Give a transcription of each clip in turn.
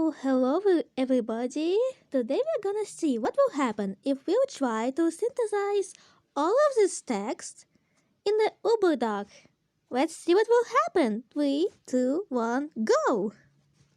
Hello everybody. Today we're gonna see what will happen if we'll try to synthesize all of this text in the Uberduck. Let's see what will happen. Three, two, one, go!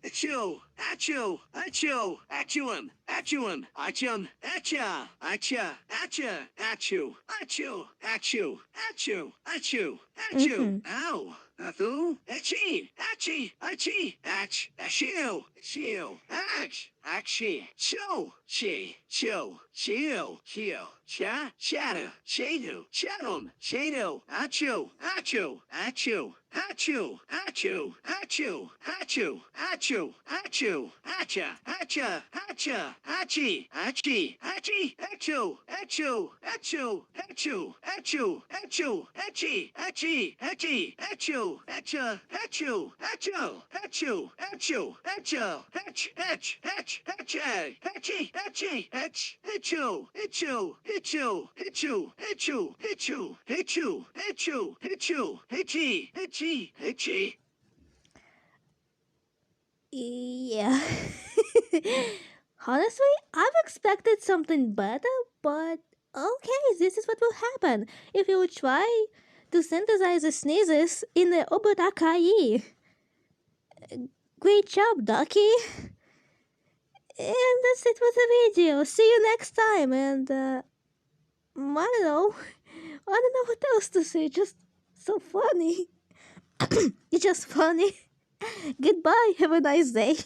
Achoo! Achoo! Achoo! Achooin! Achooin! Achun! Acha! Acha! Acha! Achoo! Achoo! Achoo! Achoo! Achoo! Achoo! Ow! Athu! Achie! Achie! Achie! Ach! Achoo! Achoo! Ach! Achie! Cho! Chi! Cho! Chio! Chio! Cha! Shadow! Shadu! Shadum! Shadu! Achoo! Achoo! Achoo! Achoo! Achoo! Achoo! Achoo! Achoo! Achoo! Acha! Acha! Acha! Achi! Achi! Achi! Achoo! Achoo! Achoo! Achoo! Achoo! Achoo! Achi! Achi! Achi! Achoo! Acha! Achoo! Achoo! Achoo! Achoo! Achoo! Ach! Ach! Ach! Achi! Achi! Achi! Ach! Achoo! Achoo! Achoo! Achoo! Achoo! Achoo! Achoo! Achoo! Achoo! Achi! Achi! Achi! Yeah. Honestly, I've expected something better, but okay, this is what will happen if you try to synthesize the sneezes in the Uberduck IE. Great job, Ducky! And that's it for the video. See you next time. And I don't know. I don't know what else to say. Just so funny. It's just funny. Goodbye. Have a nice day.